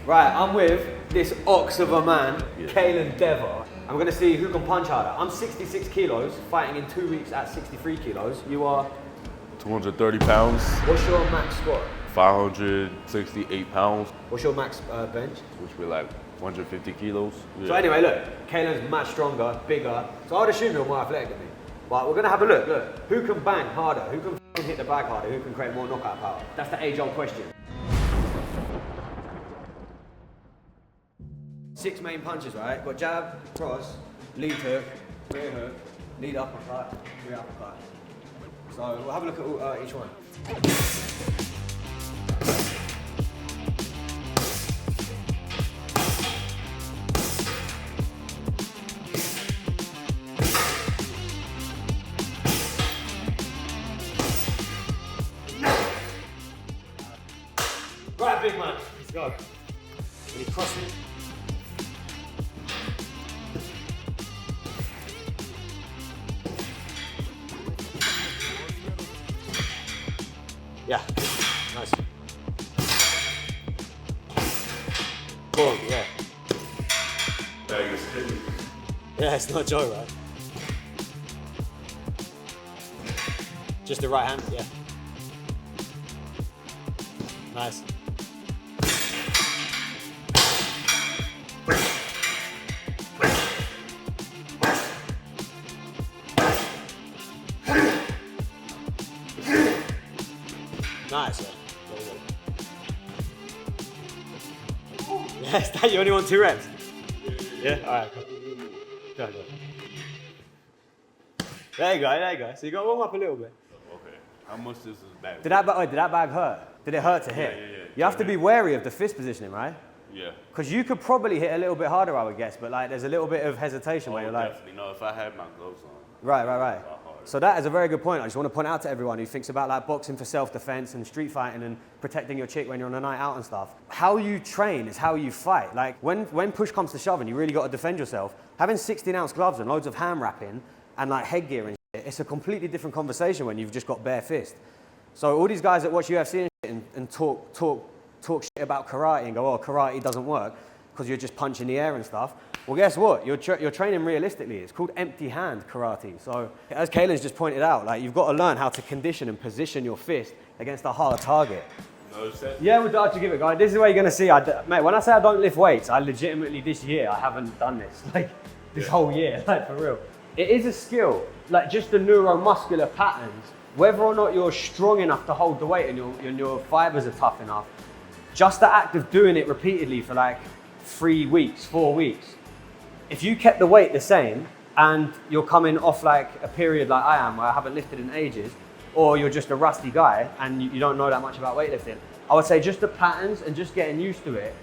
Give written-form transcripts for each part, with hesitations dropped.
Right, I'm with this ox of a man, Kalen Dever. I'm gonna see who can punch harder. I'm 66 kilos, fighting in 2 weeks at 63 kilos. You are? 230 pounds. What's your max squat? 568 pounds. What's your max bench? Which would be like 150 kilos. Yeah. So anyway, look, Kalen's much stronger, bigger. So I'd assume you're more athletic than me. But we're gonna have a look. Look, who can bang harder? Who can hit the bag harder? Who can create more knockout power? That's the age-old question. 6 main punches, right? Got jab, cross, lead hook, rear hook, lead uppercut, rear uppercut. So we'll have a look at each one. Right, big man, let's go. When you cross it. Yeah, nice. Boom, yeah. Yeah, it's not a joke, right? Just the right hand, yeah. Nice. Nice, yeah. Yes, that you only want 2 reps? Yeah, alright, cool. Go. There you go. So you got to warm up a little bit. Okay. How much does this bag? Did that bag hurt? Did it hurt to hit? Yeah. You have to be wary of the fist positioning, right? Yeah. Because you could probably hit a little bit harder, I would guess, but like there's a little bit of hesitation where you're like... Definitely. No, if I had my gloves on. Right. So that is a very good point. I just want to point out to everyone who thinks about like boxing for self-defense and street fighting and protecting your chick when you're on a night out and stuff. How you train is how you fight. Like when push comes to shove and you really got to defend yourself, having 16-ounce gloves and loads of hand wrapping and like headgear and shit, it's a completely different conversation when you've just got bare fist. So all these guys that watch UFC and shit and talk shit about karate and go, oh, karate doesn't work because you're just punching the air and stuff. Well, guess what? You're training realistically. It's called empty hand karate. So as Kalen's just pointed out, like you've got to learn how to condition and position your fist against a hard target. Yeah, we'll start to give it a go. This is where you're going to see, mate, when I say I don't lift weights, I legitimately this year, I haven't done this. Like this whole year, like for real. It is a skill, like just the neuromuscular patterns, whether or not you're strong enough to hold the weight and your fibers are tough enough, just the act of doing it repeatedly for like 3 weeks, 4 weeks, if you kept the weight the same and you're coming off like a period like I am where I haven't lifted in ages, or you're just a rusty guy and you don't know that much about weightlifting, I would say just the patterns and just getting used to it,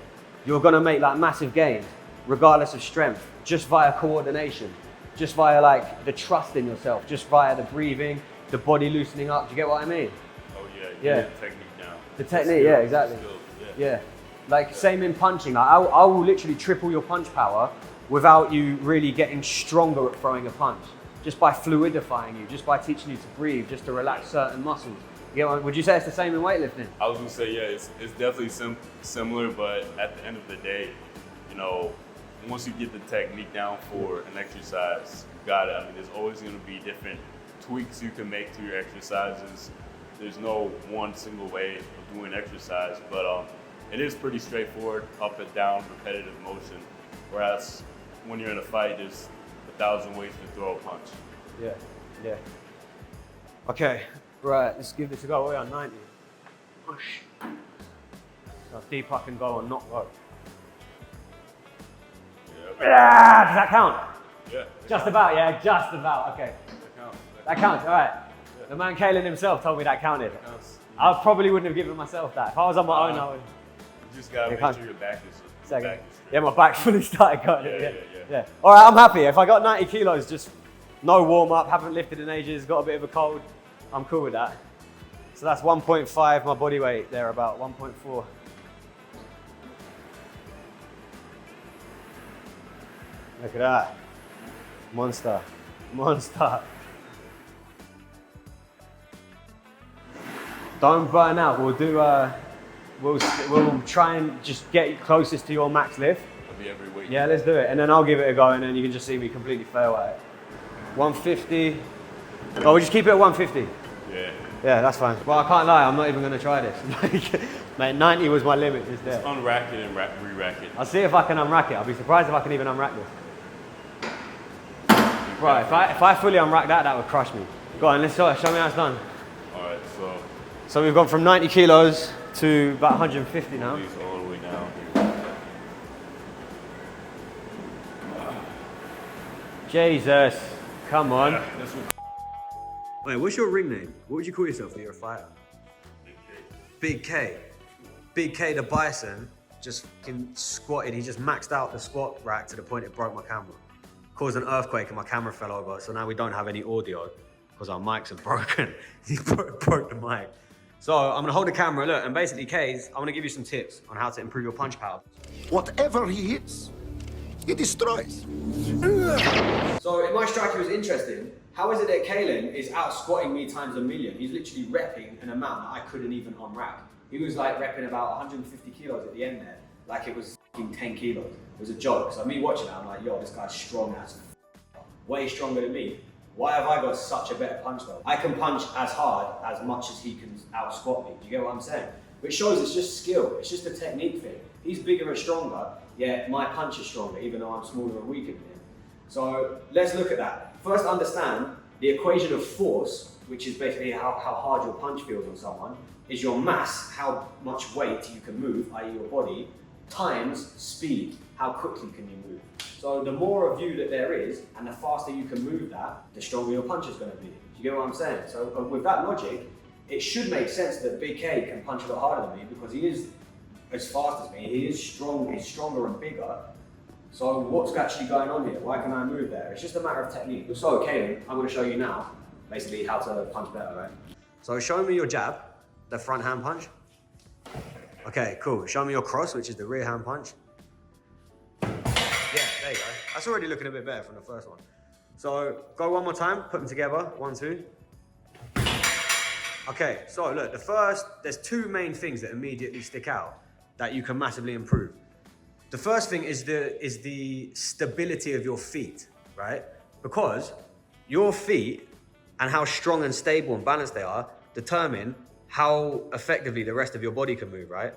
you're gonna make like massive gains regardless of strength, just via coordination, just via like the trust in yourself, just via the breathing, the body loosening up. Do you get what I mean? Oh yeah, yeah. The technique down. The technique, yeah, exactly. Yeah. Like same in punching, like I will literally triple your punch power without you really getting stronger at throwing a punch, just by fluidifying you, just by teaching you to breathe, just to relax certain muscles. You know, would you say it's the same in weightlifting? I was gonna say, yeah, it's definitely similar, but at the end of the day, you know, once you get the technique down for an exercise, you got it. I mean, there's always gonna be different tweaks you can make to your exercises. There's no one single way of doing exercise, but it is pretty straightforward, up and down, repetitive motion, whereas when you're in a fight, there's 1,000 ways to throw a punch. Yeah. Okay, right, let's give this a go. We're on 90. Push. So deep I can go and not go. Yeah. Does that count? Yeah. Just about, yeah, just about. Okay. That counts, all right. Yeah. The man Kalen himself told me that counted. That counts. I probably wouldn't have given myself that. If I was on my own, I would. You just gotta make sure your back is Second. straight. Yeah, my back fully started going. Yeah. All right, I'm happy. If I got 90 kilos, just no warm up, haven't lifted in ages, got a bit of a cold, I'm cool with that. So that's 1.5, my body weight there, about 1.4. Look at that. Monster. Don't burn out. We'll we'll try and just get closest to your max lift. It'll be every week. Yeah, let's do it. And then I'll give it a go, and then you can just see me completely fail at it. 150. Oh, we'll just keep it at 150. Yeah. Yeah, that's fine. Well, I can't lie, I'm not even going to try this. Mate, 90 was my limit just there. Just unrack it and re-rack it. I'll see if I can unrack it. I'll be surprised if I can even unrack this. Right, if I fully unrack that, that would crush me. Go on, let's show me how it's done. All right, So we've gone from 90 kilos to about 150 now. these all the way down. Jesus, come on. Yeah, this one. Wait, what's your ring name? What would you call yourself when you're a fighter? Big K. Big K the Bison just fucking squatted. He just maxed out the squat rack to the point it broke my camera. Caused an earthquake and my camera fell over. So now we don't have any audio because our mics are broken. He broke the mic. So I'm gonna hold the camera, look, and basically, K's, I'm gonna give you some tips on how to improve your punch power. Whatever he hits, he destroys. So if my striker was interesting, how is it that Kalen is out squatting me times a million? He's literally repping an amount that I couldn't even unrack. He was like repping about 150 kilos at the end there, like it was fucking 10 kilos. It was a joke. So me watching that, I'm like, yo, this guy's strong as way stronger than me. Why have I got such a better punch though? I can punch as hard as much as he can out squat me. Do you get what I'm saying? Which shows it's just skill. It's just a technique thing. He's bigger and stronger, yet my punch is stronger, even though I'm smaller and weaker than him. So let's look at that. First, understand the equation of force, which is basically how hard your punch feels on someone, is your mass, how much weight you can move, i.e. your body, times speed, how quickly can you move. So the more of you that there is, and the faster you can move that, the stronger your punch is going to be. Do you get what I'm saying? So with that logic, it should make sense that Big K can punch a lot harder than me because he is as fast as me, he is strong, he's stronger and bigger. So what's actually going on here? Why can I move there? It's just a matter of technique. So Kaden, I'm going to show you now, basically how to punch better, right? So show me your jab, the front hand punch. Okay, cool. Show me your cross, which is the rear hand punch. Yeah, there you go. That's already looking a bit better from the first one. So go one more time, put them together, 1, 2. Okay, so look, there's two main things that immediately stick out that you can massively improve. The first thing is the stability of your feet, right? Because your feet and how strong and stable and balanced they are determine how effectively the rest of your body can move, right?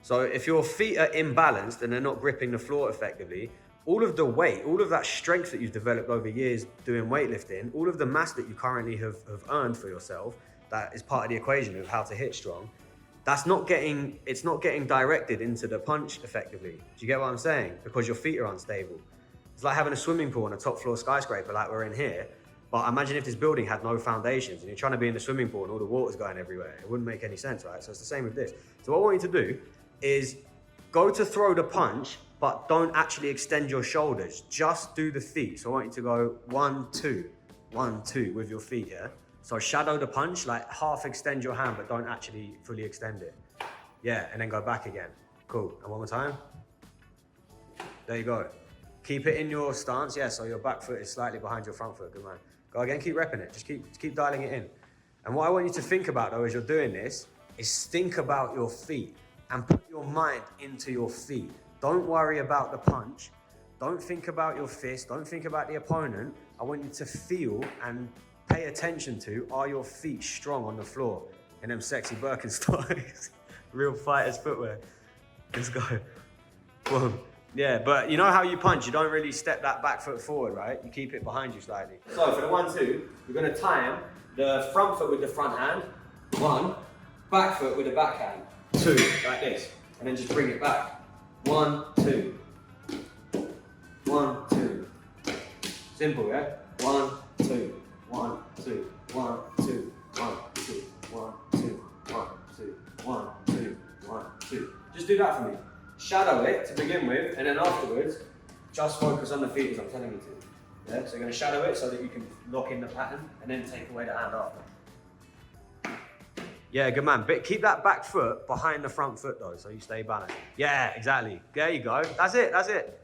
So if your feet are imbalanced and they're not gripping the floor effectively, all of the weight, all of that strength that you've developed over years doing weightlifting, all of the mass that you currently have earned for yourself, that is part of the equation of how to hit strong, it's not getting directed into the punch effectively. Do you get what I'm saying? Because your feet are unstable. It's like having a swimming pool on a top floor skyscraper like we're in here, but imagine if this building had no foundations and you're trying to be in the swimming pool and all the water's going everywhere. It wouldn't make any sense, right? So it's the same with this. So what I want you to do is go to throw the punch, but don't actually extend your shoulders. Just do the feet. So I want you to go 1, 2, 1, 2 with your feet, yeah? So shadow the punch, like half extend your hand, but don't actually fully extend it. Yeah, and then go back again. Cool, and one more time. There you go. Keep it in your stance, yeah, so your back foot is slightly behind your front foot, good man. Go again, keep repping it, just keep dialing it in. And what I want you to think about though, as you're doing this, is think about your feet and put your mind into your feet. Don't worry about the punch. Don't think about your fist, don't think about the opponent. I want you to feel and pay attention to, are your feet strong on the floor in them sexy Birkenstocks? Real fighter's footwear. Let's go. Boom. Yeah, but you know how you punch, you don't really step that back foot forward, right? You keep it behind you slightly. So for the 1, 2, we're gonna time the front foot with the front hand, 1, back foot with the back hand, 2, like this, and then just bring it back. 1, 2. 1, 2. Simple, yeah? 1, 2. 1, 2, 1, 2, 1, 2, 1, 2, 1, 2, 1, 2, 1, 2. Just do that for me. Shadow it to begin with, and then afterwards, just focus on the feet as I'm telling you to. Yeah? So you're going to shadow it so that you can lock in the pattern, and then take away the hand after. Yeah, good man. But keep that back foot behind the front foot though, so you stay balanced. Yeah, exactly. There you go. That's it, that's it.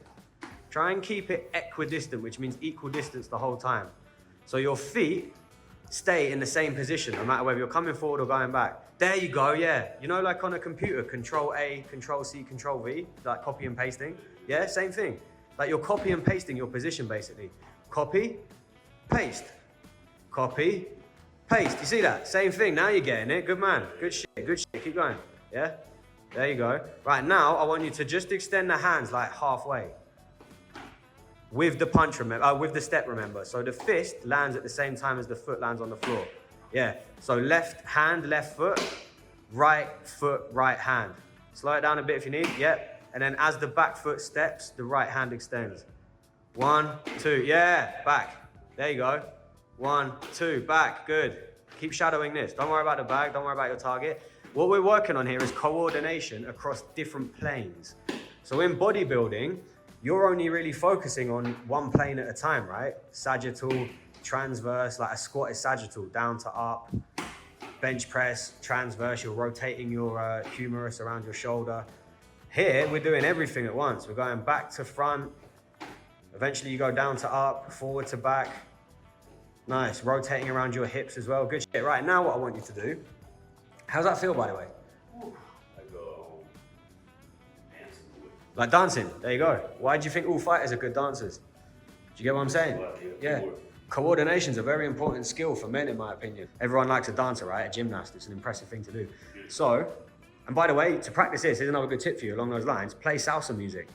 Try and keep it equidistant, which means equal distance the whole time. So your feet stay in the same position, no matter whether you're coming forward or going back. There you go, yeah. You know, like on a computer, Control A, Control C, Control V, like copy and pasting. Yeah, same thing. Like you're copy and pasting your position, basically. Copy, paste, copy, paste. You see that? Same thing. Now you're getting it. Good man. Good shit. Good shit. Keep going. Yeah? There you go. Right, now I want you to just extend the hands like halfway. With the punch, remember, with the step, remember. So the fist lands at the same time as the foot lands on the floor. Yeah. So left hand, left foot, right hand. Slow it down a bit if you need. Yep. And then as the back foot steps, the right hand extends. 1, 2. Yeah. Back. There you go. 1, 2. Back. Good. Keep shadowing this. Don't worry about the bag. Don't worry about your target. What we're working on here is coordination across different planes. So in bodybuilding, you're only really focusing on one plane at a time, right? Sagittal, transverse, like a squat is sagittal, down to up. Bench press, transverse, you're rotating your humerus around your shoulder. Here, we're doing everything at once. We're going back to front. Eventually you go down to up, forward to back. Nice, rotating around your hips as well. Good shit. Right, now what I want you to do, how's that feel, by the way? Like dancing, there you go. Why do you think all fighters are good dancers? Do you get what I'm saying? Yeah. Coordination's a very important skill for men, in my opinion. Everyone likes a dancer, right? A gymnast, it's an impressive thing to do. So, and by the way, to practice this, here's another good tip for you along those lines, play salsa music.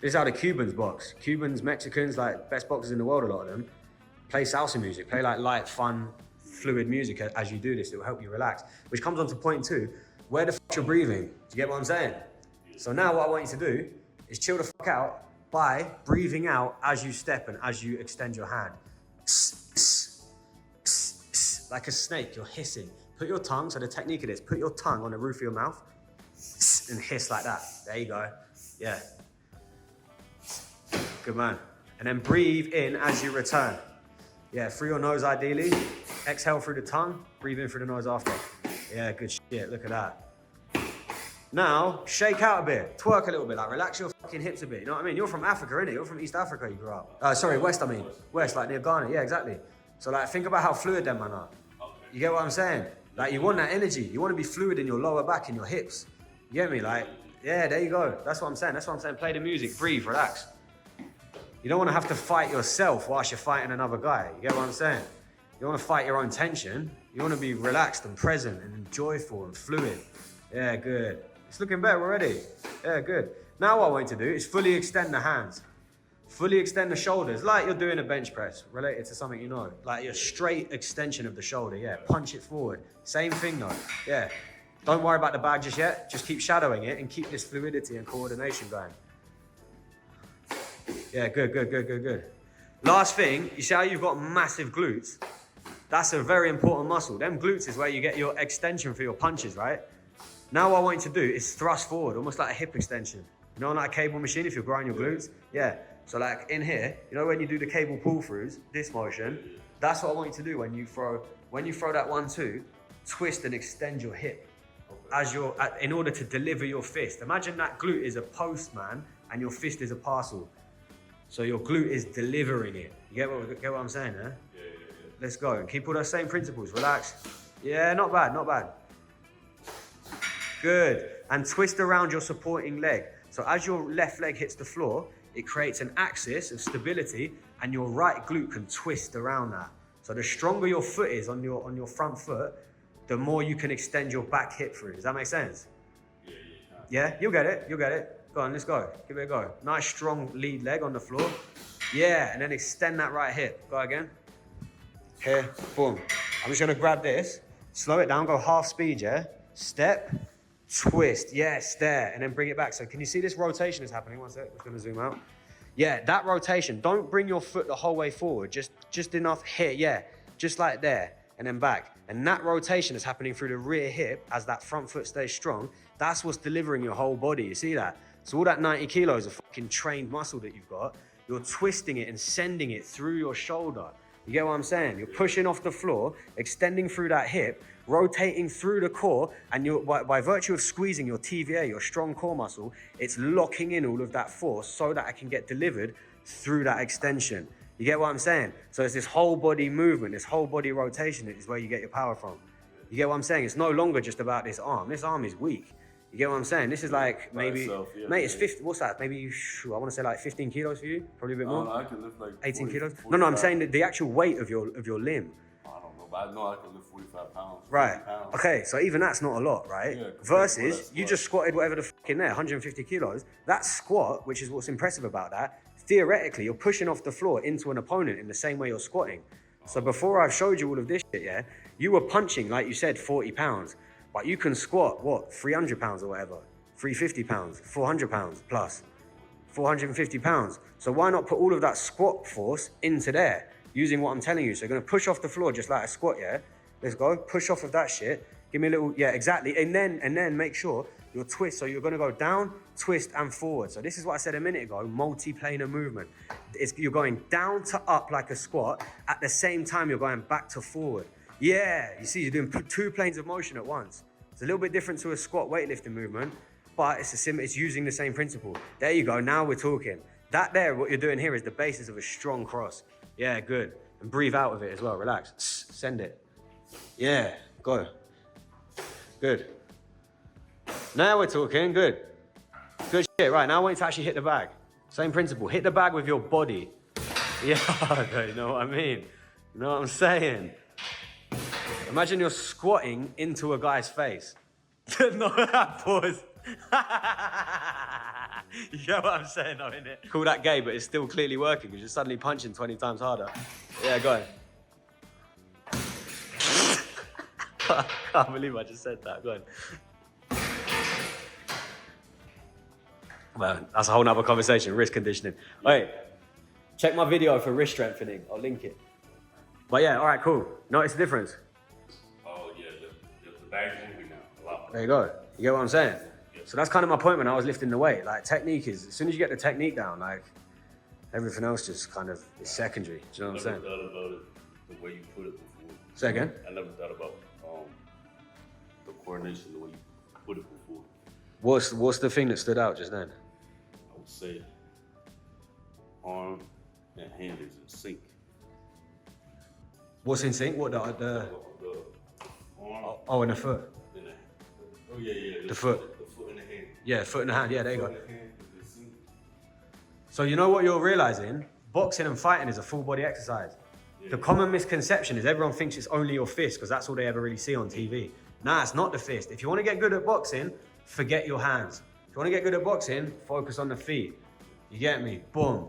This is how the Cubans box. Cubans, Mexicans, like best boxers in the world, a lot of them, play salsa music. Play like light, fun, fluid music as you do this. It will help you relax. Which comes on to point 2, where the fuck you're breathing. Do you get what I'm saying? So now what I want you to do is chill the fuck out by breathing out as you step and as you extend your hand. Like a snake, you're hissing. Put your tongue, so the technique of this, put your tongue on the roof of your mouth and hiss like that. There you go. Yeah. Good man. And then breathe in as you return. Yeah, through your nose ideally. Exhale through the tongue, breathe in through the nose after. Yeah, good shit, look at that. Now, shake out a bit, twerk a little bit, like relax your fucking hips a bit, you know what I mean? You're from Africa, innit? You're from East Africa, you grew up. West, I mean. West, like near Ghana, yeah, exactly. So like, think about how fluid them man are. You get what I'm saying? Like, you want that energy. You want to be fluid in your lower back, in your hips. You get me? Like, yeah, there you go. That's what I'm saying. That's what I'm saying. Play the music, breathe, relax. You don't want to have to fight yourself whilst you're fighting another guy. You get what I'm saying? You want to fight your own tension. You want to be relaxed and present and joyful and fluid. Yeah, good. It's looking better already. Yeah, good. Now what I want you to do is fully extend the hands. Fully extend the shoulders, like you're doing a bench press, related to something you know. Like your straight extension of the shoulder, yeah. Punch it forward. Same thing though, yeah. Don't worry about the bag just yet. Just keep shadowing it and keep this fluidity and coordination going. Yeah, good, good, good, good, good. Last thing, you see how you've got massive glutes? That's a very important muscle. Them glutes is where you get your extension for your punches, right? Now what I want you to do is thrust forward, almost like a hip extension. You know, on like a cable machine, if you're growing your glutes? Yeah. So like in here, you know when you do the cable pull-throughs, this motion, that's what I want you to do when you throw that 1-2, twist and extend your hip as in order to deliver your fist. Imagine that glute is a post, man, and your fist is a parcel. So your glute is delivering it. You get what I'm saying, huh? Yeah. Let's go. And keep all those same principles. Relax. Yeah, not bad, not bad. Good. And twist around your supporting leg. So as your left leg hits the floor, it creates an axis of stability and your right glute can twist around that. So the stronger your foot is on your front foot, the more you can extend your back hip through. Does that make sense? Yeah, you'll get it, you'll get it. Go on, let's go. Give it a go. Nice strong lead leg on the floor. Yeah, and then extend that right hip. Go again. Here, boom. I'm just gonna grab this, slow it down, go half speed, yeah? Step, twist, yes, there, and then bring it back. So can you see this rotation is happening? One sec, I'm just gonna zoom out. Yeah, that rotation, don't bring your foot the whole way forward, just enough here, yeah, just like there, and then back. And that rotation is happening through the rear hip as that front foot stays strong. That's what's delivering your whole body, you see that? So all that 90 kilos of fucking trained muscle that you've got, you're twisting it and sending it through your shoulder. You get what I'm saying? You're pushing off the floor, extending through that hip, rotating through the core, and you're, by virtue of squeezing your TVA, your strong core muscle, it's locking in all of that force so that it can get delivered through that extension. You get what I'm saying? So it's this whole body movement, this whole body rotation is where you get your power from. You get what I'm saying? It's no longer just about this arm. This arm is weak. You get what I'm saying? This is like maybe, mate, it's 50, what's that? Maybe, I want to say like 15 kilos for you, probably a bit more. No, I can lift like 18 40, kilos? 45. No, I'm saying that the actual weight of your limb. I don't know, but I know I can lift 45 pounds. Right. Pounds. Okay, so even that's not a lot, right? Yeah, versus you just squatted whatever the fuck in there, 150 kilos. That squat, which is what's impressive about that, theoretically, you're pushing off the floor into an opponent in the same way you're squatting. So before I've showed you all of this shit, yeah, you were punching, like you said, 40 pounds, but you can squat, what, 300 pounds or whatever, 350 pounds, 400 pounds plus, 450 pounds. So why not put all of that squat force into there, using what I'm telling you? So you're gonna push off the floor just like a squat, yeah? Let's go, push off of that shit. Give me a little, yeah, exactly. And then make sure your twist. So you're gonna go down, twist, and forward. So this is what I said a minute ago, multi-planar movement. You're going down to up like a squat. At the same time, you're going back to forward. Yeah, you see, you're doing 2 planes of motion at once. It's a little bit different to a squat weightlifting movement, but it's using the same principle. There you go, now we're talking. That there, what you're doing here is the basis of a strong cross. Yeah, good. And breathe out with it as well, relax. Send it. Yeah, go. Good. Now we're talking, good. Good shit, right, now I want you to actually hit the bag. Same principle, hit the bag with your body. Yeah, you know what I mean? You know what I'm saying? Imagine you're squatting into a guy's face. No, pause. You get what I'm saying though, innit? Call that gay, but it's still clearly working because you're suddenly punching 20 times harder. Yeah, go. I can't believe I just said that, go on. Well, that's a whole nother conversation, wrist conditioning. Wait, check my video for wrist strengthening, I'll link it. But yeah, all right, cool. Notice the difference? Oh yeah, the bag's moving now a lot. There you go. You get what I'm saying? So that's kind of my point when I was lifting the weight. Like technique is, as soon as you get the technique down, like everything else just kind of is secondary. Do you know what I'm saying? I never thought about it the way you put it before. Say again? I never thought about the coordination the way you put it before. What's the thing that stood out just then? I would say arm and hand is in sync. What's in sync? What the arm. oh, and the foot. And oh yeah. The foot. The foot and the hand. Yeah, foot and the hand. Yeah, there you go. The hand is in sync. So you know what you're realizing? Boxing and fighting is a full body exercise. Yeah. The common misconception is everyone thinks it's only your fist because that's all they ever really see on TV. Nah, it's not the fist. If you want to get good at boxing, forget your hands. If you want to get good at boxing, focus on the feet. You get me? Boom.